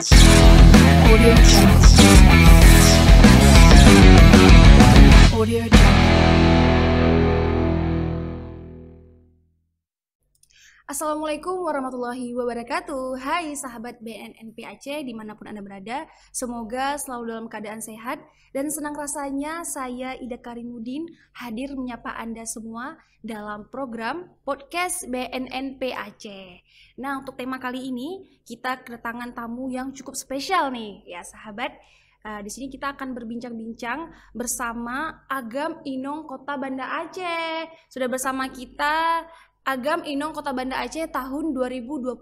Audio Jungle. Audio Jungle. Assalamualaikum warahmatullahi wabarakatuh. Hai sahabat BNNP Aceh dimanapun Anda berada. Semoga selalu dalam keadaan sehat. Dan senang rasanya saya Ida Karimudin hadir menyapa Anda semua dalam program podcast BNNP Aceh. Nah, untuk tema kali ini kita kedatangan tamu yang cukup spesial nih ya sahabat. Di sini kita akan berbincang-bincang bersama Agam Inong Kota Banda Aceh. Sudah bersama kita Agam Inong Kota Banda Aceh tahun 2022.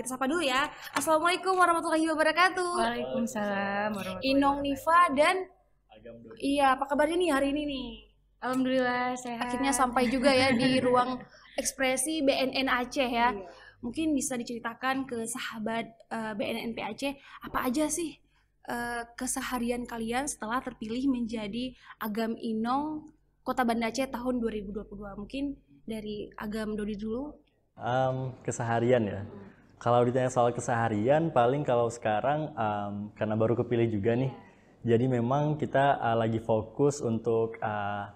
Kita sapa dulu ya. Assalamualaikum warahmatullahi wabarakatuh. Waalaikumsalam warahmatullahi Inong Nifa dan Agam Dodi. iya, apa kabarnya nih hari ini nih? Alhamdulillah sehat. Akhirnya sampai juga ya di ruang ekspresi BNN Aceh ya. Mungkin bisa diceritakan ke sahabat BNNP Aceh apa aja sih keseharian kalian setelah terpilih menjadi Agam Inong Kota Banda Aceh tahun 2022. Mungkin dari Agam Dodi dulu. Keseharian ya. Kalau ditanya soal keseharian, paling kalau sekarang karena baru kepilih juga nih, jadi memang kita lagi fokus untuk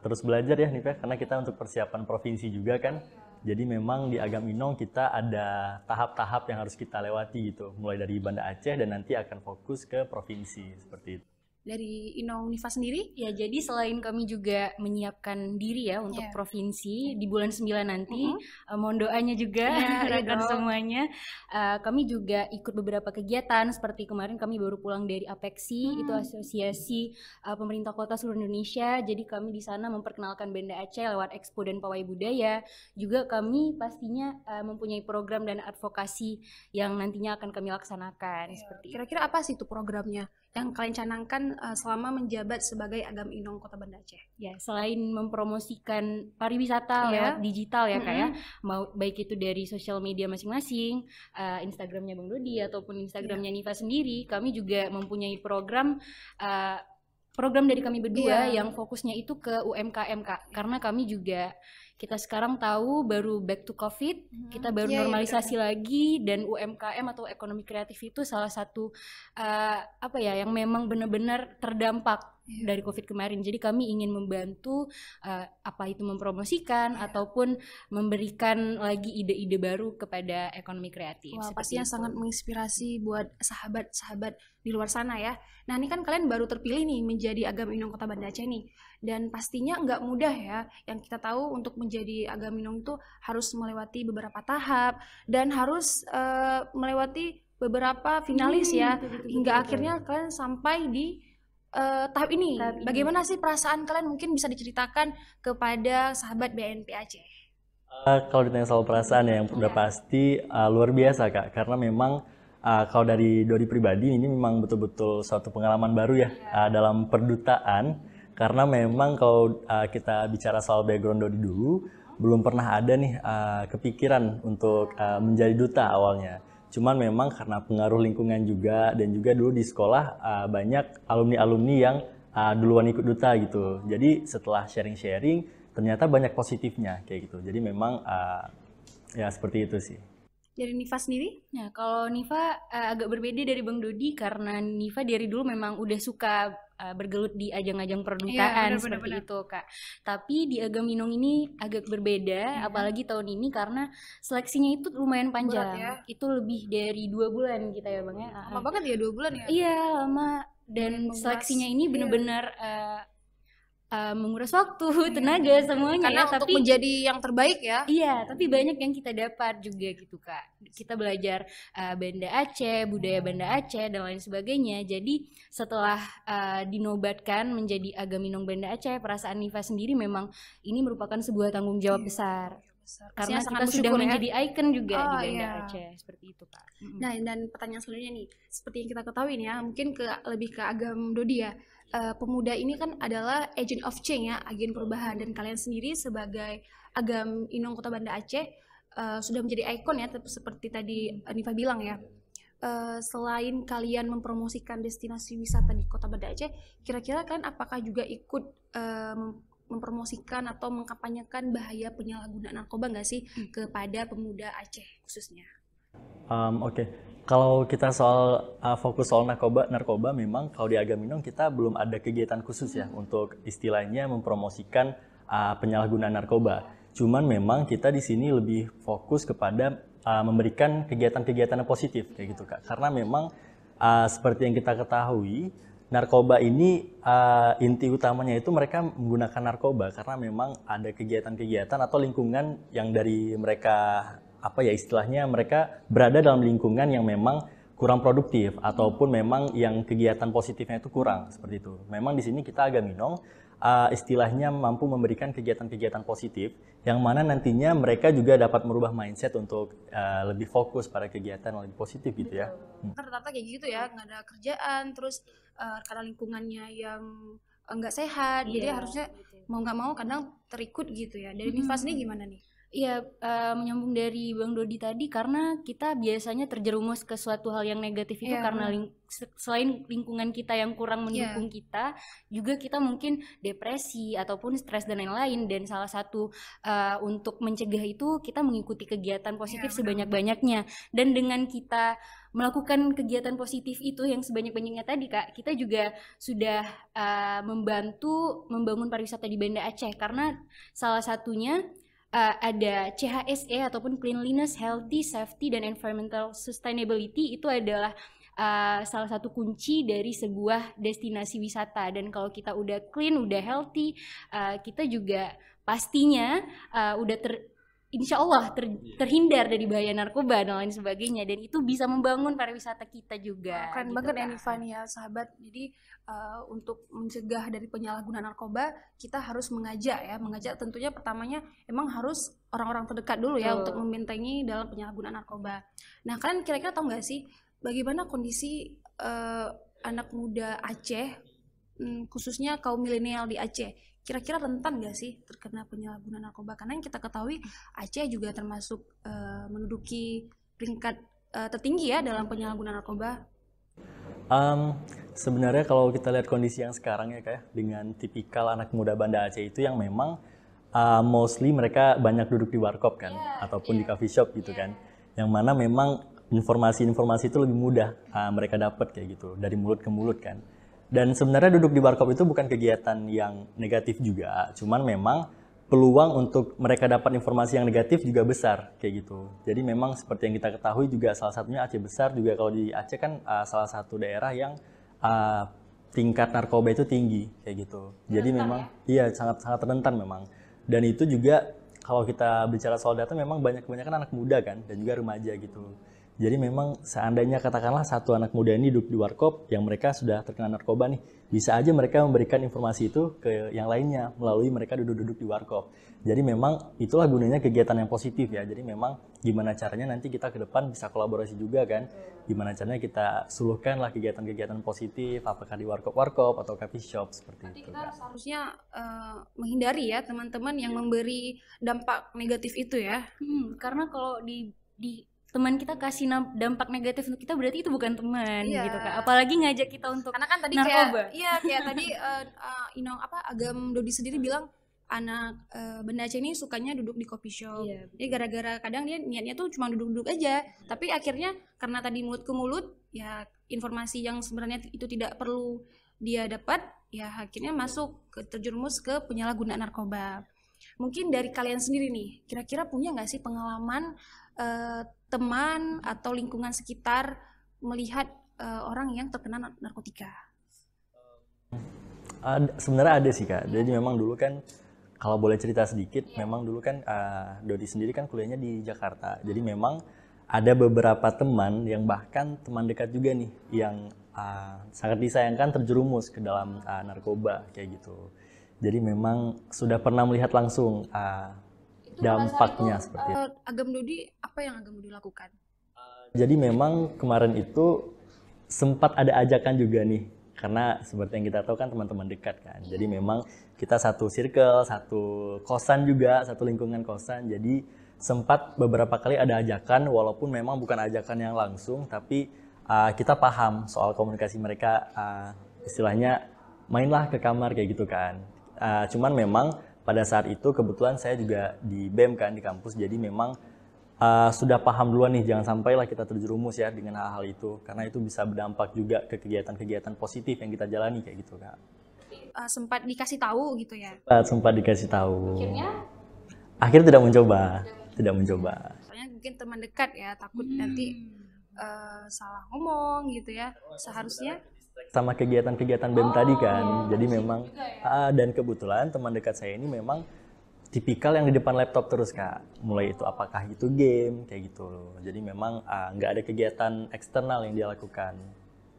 terus belajar ya nih Pak, karena kita untuk persiapan provinsi juga kan. Jadi memang di Agam Inong kita ada tahap-tahap yang harus kita lewati gitu, mulai dari Banda Aceh dan nanti akan fokus ke provinsi seperti itu. Dari Inong Nifa sendiri? Ya, jadi selain kami juga menyiapkan diri ya untuk provinsi di bulan 9 nanti, mohon doanya juga rekan semuanya. Kami juga ikut beberapa kegiatan seperti kemarin kami baru pulang dari Apexi, itu asosiasi pemerintah kota seluruh Indonesia. Jadi kami di sana memperkenalkan Banda Aceh lewat Expo dan Pawai Budaya. Juga kami pastinya mempunyai program dan advokasi yang nantinya akan kami laksanakan. Seperti Kira-kira apa sih itu programnya yang kalian canangkan selama menjabat sebagai Agam Inong Kota Banda Aceh? Ya, selain mempromosikan pariwisata lewat digital ya Kak ya, mau baik itu dari sosial media masing-masing, Instagramnya Bang Dodi ataupun Instagramnya Nifa sendiri, kami juga mempunyai program dari kami berdua yang fokusnya itu ke UMKM Kak, karena kami juga kita sekarang tahu baru back to COVID, kita baru normalisasi lagi, dan UMKM atau ekonomi kreatif itu salah satu yang memang benar-benar terdampak dari COVID kemarin. Jadi kami ingin membantu apa itu mempromosikan ataupun memberikan lagi ide-ide baru kepada ekonomi kreatif. Wah, pastinya sangat menginspirasi buat sahabat-sahabat di luar sana ya. Nah, ini kan kalian baru terpilih nih menjadi Agam Inong Kota Banda Aceh nih. Dan pastinya nggak mudah ya. Yang kita tahu untuk menjadi Agam Inong itu harus melewati beberapa tahap dan harus melewati beberapa finalis ya. Hingga akhirnya kalian sampai di tahap ini. Bagaimana sih perasaan kalian? Mungkin bisa diceritakan kepada sahabat BNP Aceh. Kalau ditanya soal perasaan ya, yang udah pasti luar biasa Kak, karena memang kalau dari Dodi pribadi ini memang betul-betul suatu pengalaman baru ya dalam perdutaan, karena memang kalau kita bicara soal background Dodi dulu, belum pernah ada nih kepikiran untuk menjadi duta awalnya. Cuman memang karena pengaruh lingkungan juga, dan juga dulu di sekolah banyak alumni-alumni yang duluan ikut duta gitu. Jadi setelah sharing-sharing, ternyata banyak positifnya kayak gitu. Jadi memang ya seperti itu sih. Dari Nifa sendiri? Nah, kalau Nifa agak berbeda dari Bang Dodi, karena Nifa dari dulu memang udah suka bergelut di ajang-ajang perdutaan seperti itu Kak. Tapi di Agam Inong ini agak berbeda, apalagi tahun ini karena seleksinya itu lumayan panjang. Itu lebih dari 2 bulan kita ya Bang ya. Lama banget ya 2 bulan ya? Iya, lama. Dan seleksinya ini benar-benar menguras waktu, tenaga semuanya karena ya, untuk tapi menjadi yang terbaik ya. Iya, tapi banyak yang kita dapat juga gitu Kak. Kita belajar Banda Aceh, budaya Banda Aceh dan lain sebagainya. Jadi setelah dinobatkan menjadi Agam Inong Banda Aceh, perasaan Nifa sendiri memang ini merupakan sebuah tanggung jawab besar. Karena kita sudah menjadi ikon juga di Banda Aceh, seperti itu Kak. Nah, dan pertanyaan selanjutnya nih, seperti yang kita ketahui nih ya, mungkin lebih ke Agam Dodi ya. Pemuda ini kan adalah agent of change ya, agen perubahan, dan kalian sendiri sebagai Agam Inong Kota Banda Aceh sudah menjadi ikon ya, seperti tadi Nifa bilang ya. Selain kalian mempromosikan destinasi wisata di Kota Banda Aceh, kira-kira kan apakah juga ikut mempromosikan atau mengkampanyekan bahaya penyalahgunaan narkoba nggak sih kepada pemuda Aceh khususnya? Oke. Kalau kita fokus soal narkoba memang kalau di Agaminong kita belum ada kegiatan khusus ya untuk istilahnya mempromosikan penyalahgunaan narkoba. Cuman memang kita di sini lebih fokus kepada memberikan kegiatan-kegiatan yang positif kayak gitu Kak. Karena memang seperti yang kita ketahui, narkoba ini inti utamanya itu mereka menggunakan narkoba karena memang ada kegiatan-kegiatan atau lingkungan yang dari mereka istilahnya mereka berada dalam lingkungan yang memang kurang produktif ataupun memang yang kegiatan positifnya itu kurang seperti itu. Memang di sini kita Agaminong istilahnya mampu memberikan kegiatan-kegiatan positif yang mana nantinya mereka juga dapat merubah mindset untuk lebih fokus pada kegiatan yang lebih positif gitu ya. Rata-rata kayak gitu ya, nggak ada kerjaan, terus karena lingkungannya yang nggak sehat, jadi harusnya mau nggak mau kadang terikut gitu ya. Dari Nifa sendiri gimana nih? Iya, menyambung dari Bang Dodi tadi, karena kita biasanya terjerumus ke suatu hal yang negatif itu karena selain lingkungan kita yang kurang mendukung kita, juga kita mungkin depresi ataupun stres dan lain-lain. Dan salah satu untuk mencegah itu kita mengikuti kegiatan positif sebanyak-banyaknya. Dan dengan kita melakukan kegiatan positif itu yang sebanyak-banyaknya tadi Kak, kita juga sudah membantu membangun pariwisata di Banda Aceh, karena salah satunya ada CHSE ataupun Cleanliness, Healthy, Safety, dan Environmental Sustainability. Itu adalah salah satu kunci dari sebuah destinasi wisata. Dan kalau kita udah clean, udah healthy, kita juga pastinya udah insya Allah terhindar dari bahaya narkoba dan lain sebagainya, dan itu bisa membangun pariwisata kita juga. Keren gitu banget ya Nifa nih ya sahabat. Jadi untuk mencegah dari penyalahgunaan narkoba kita harus mengajak tentunya pertamanya emang harus orang-orang terdekat dulu ya untuk membentengi dalam penyalahgunaan narkoba. Nah kalian kira-kira tahu nggak sih bagaimana kondisi anak muda Aceh, khususnya kaum milenial di Aceh? Kira-kira rentan nggak sih terkena penyalahgunaan narkoba? Karena yang kita ketahui Aceh juga termasuk menduduki peringkat tertinggi ya dalam penyalahgunaan narkoba. Sebenarnya kalau kita lihat kondisi yang sekarang ya kayak dengan tipikal anak muda Banda Aceh itu yang memang mostly mereka banyak duduk di warkop kan, ataupun di coffee shop gitu kan, yang mana memang informasi-informasi itu lebih mudah mereka dapat kayak gitu dari mulut ke mulut kan. Dan sebenarnya duduk di warkop itu bukan kegiatan yang negatif juga, cuman memang peluang untuk mereka dapat informasi yang negatif juga besar kayak gitu. Jadi memang seperti yang kita ketahui juga salah satunya Aceh Besar juga, kalau di Aceh kan salah satu daerah yang tingkat narkoba itu tinggi kayak gitu. Jadi memang iya sangat rentan memang. Dan itu juga kalau kita bicara soal data memang kebanyakan anak muda kan dan juga remaja gitu. Jadi memang seandainya katakanlah satu anak muda ini duduk di warkop yang mereka sudah terkena narkoba nih, bisa aja mereka memberikan informasi itu ke yang lainnya melalui mereka duduk-duduk di warkop. Jadi memang itulah gunanya kegiatan yang positif ya. Jadi memang gimana caranya nanti kita ke depan bisa kolaborasi juga kan. Gimana caranya kita suluhkan lah kegiatan-kegiatan positif, apakah di warkop-warkop atau coffee shop seperti Nanti itu. kita seharusnya menghindari ya teman-teman yang memberi dampak negatif itu ya. Karena kalau di teman kita kasih dampak negatif untuk kita, berarti itu bukan teman gitu Kak. Apalagi ngajak kita untuk karena kan tadi narkoba. kayak tadi Agam Dodi sendiri bilang anak Banda Aceh ini sukanya duduk di coffee shop. Jadi gara-gara kadang dia niatnya tuh cuma duduk-duduk aja, tapi akhirnya karena tadi mulut ke mulut ya informasi yang sebenarnya itu tidak perlu dia dapat, ya akhirnya terjerumus ke penyalahgunaan narkoba. Mungkin dari kalian sendiri nih, kira-kira punya nggak sih pengalaman teman atau lingkungan sekitar melihat orang yang terkena narkotika? Sebenarnya ada sih Kak. Jadi memang dulu kan kalau boleh cerita sedikit, memang dulu kan Dodi sendiri kan kuliahnya di Jakarta. Jadi memang ada beberapa teman yang bahkan teman dekat juga nih yang sangat disayangkan terjerumus ke dalam narkoba kayak gitu. Jadi memang sudah pernah melihat langsung dampaknya seperti itu. Agam Dodi, apa yang Agam Dodi lakukan? Jadi memang kemarin itu sempat ada ajakan juga nih, karena seperti yang kita tahu kan teman-teman dekat kan. Jadi memang kita satu circle, satu kosan juga, satu lingkungan kosan. Jadi sempat beberapa kali ada ajakan, walaupun memang bukan ajakan yang langsung, tapi kita paham soal komunikasi mereka, istilahnya mainlah ke kamar kayak gitu kan. Cuman memang pada saat itu kebetulan saya juga di BEM kan, di kampus, jadi memang sudah paham duluan nih, jangan sampailah kita terjerumus ya dengan hal-hal itu, karena itu bisa berdampak juga ke kegiatan-kegiatan positif yang kita jalani kayak gitu Kak. Sempat dikasih tahu gitu ya? Sempat dikasih tahu. Akhirnya tidak mencoba. Soalnya mungkin teman dekat ya, takut nanti salah ngomong gitu ya. Seharusnya sama kegiatan-kegiatan BEM tadi kan. Jadi memang dan kebetulan teman dekat saya ini memang tipikal yang di depan laptop terus Kak. Mulai itu apakah itu game kayak gitu loh. Jadi memang nggak ada kegiatan eksternal yang dia lakukan.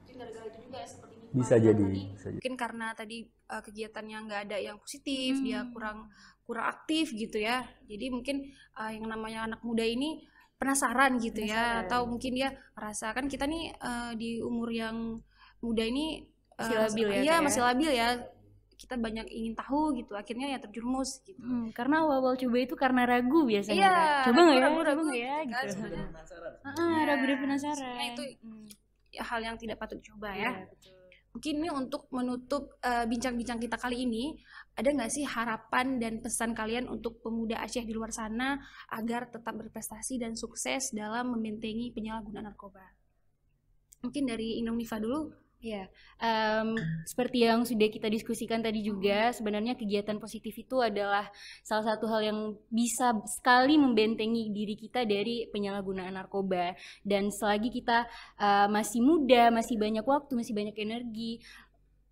mungkin gara-gara itu juga ya, seperti ini. Bisa jadi. Mungkin karena tadi kegiatannya nggak ada yang positif, dia kurang aktif gitu ya. Jadi mungkin yang namanya anak muda ini penasaran gitu ya, atau mungkin dia merasa kan kita nih di umur yang muda ini masih labil ya, iya masih labil ya, kita banyak ingin tahu gitu, akhirnya ya terjerumus gitu. Karena awal-awal coba itu karena ragu biasanya. Iya, coba nggak ya, ragu ya kan, gitu. sebenarnya. Ragu dan penasaran. Sebenarnya itu hal yang tidak patut dicoba ya. Betul. Mungkin ini untuk menutup bincang-bincang kita kali ini, ada nggak sih harapan dan pesan kalian untuk pemuda Aceh di luar sana agar tetap berprestasi dan sukses dalam membentengi penyalahgunaan narkoba? Mungkin dari Inung Nifa dulu. Ya, seperti yang sudah kita diskusikan tadi juga, sebenarnya kegiatan positif itu adalah salah satu hal yang bisa sekali membentengi diri kita dari penyalahgunaan narkoba. Dan selagi kita masih muda, masih banyak waktu, masih banyak energi,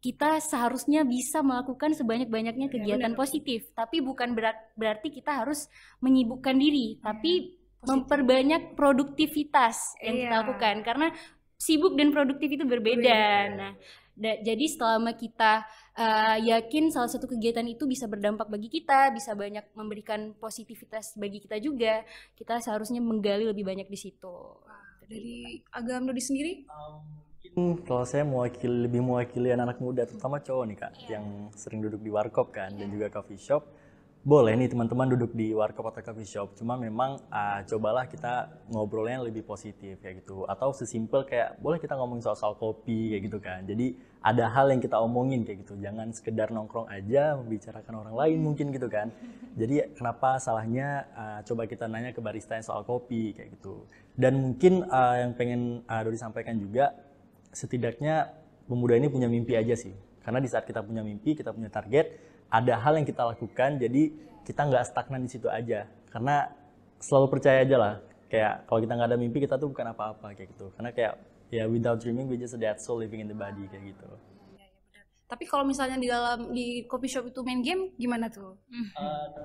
kita seharusnya bisa melakukan sebanyak-banyaknya kegiatan positif. Tapi bukan berarti kita harus menyibukkan diri, tapi memperbanyak produktivitas yang kita lakukan. Karena sibuk dan produktif itu berbeda. Nah, jadi selama kita yakin salah satu kegiatan itu bisa berdampak bagi kita, bisa banyak memberikan positivitas bagi kita juga, kita seharusnya menggali lebih banyak di situ. Dari Agam Dodi sendiri? Mungkin kalau saya lebih mewakili anak-anak muda, terutama cowok nih Kak, yang sering duduk di warkop kan, dan juga coffee shop. Boleh nih teman-teman duduk di warkop atau coffee shop, cuma memang cobalah kita ngobrolnya lebih positif kayak gitu, atau sesimpel kayak boleh kita ngomongin soal kopi kayak gitu kan. Jadi ada hal yang kita omongin kayak gitu, jangan sekedar nongkrong aja membicarakan orang lain mungkin gitu kan. Jadi kenapa salahnya coba kita nanya ke barista yang soal kopi kayak gitu. Dan mungkin yang pengen Dodi sampaikan juga, setidaknya pemuda ini punya mimpi aja sih, karena di saat kita punya mimpi, kita punya target, ada hal yang kita lakukan, jadi kita nggak stagnan di situ aja. Karena selalu percaya aja lah, kayak kalau kita nggak ada mimpi, kita tuh bukan apa-apa kayak gitu. Karena kayak ya without dreaming we just a dead soul living in the body kayak gitu. Tapi kalau misalnya di coffee shop itu main game, gimana tuh?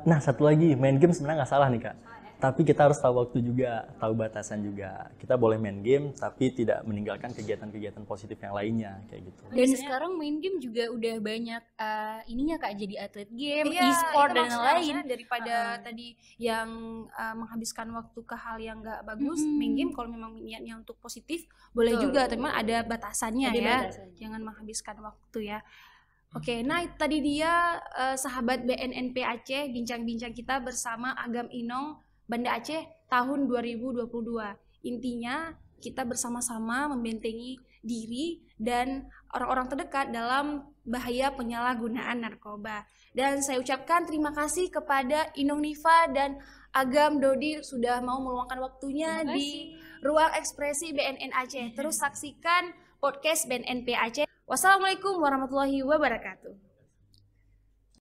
Nah satu lagi, main game sebenarnya nggak salah nih Kak. Tapi kita harus tahu waktu juga, tahu batasan juga. Kita boleh main game, tapi tidak meninggalkan kegiatan-kegiatan positif yang lainnya kayak gitu. Dan sekarang main game juga udah banyak ininya Kak, jadi atlet game, Iya, e-sport dan lain-lain. Daripada tadi yang menghabiskan waktu ke hal yang nggak bagus, main game kalau memang niatnya untuk positif boleh juga, teman ada batasannya ya. Jangan menghabiskan waktu ya. Oke, nah tadi dia sahabat BNNP Aceh, bincang-bincang kita bersama Agam Inong Banda Aceh tahun 2022. Intinya kita bersama-sama membentengi diri dan orang-orang terdekat dalam bahaya penyalahgunaan narkoba. Dan saya ucapkan terima kasih kepada Inung Nifa dan Agam Dodi sudah mau meluangkan waktunya di Ruang Ekspresi BNN Aceh. Terus saksikan podcast BNNP Aceh. Wassalamualaikum warahmatullahi wabarakatuh.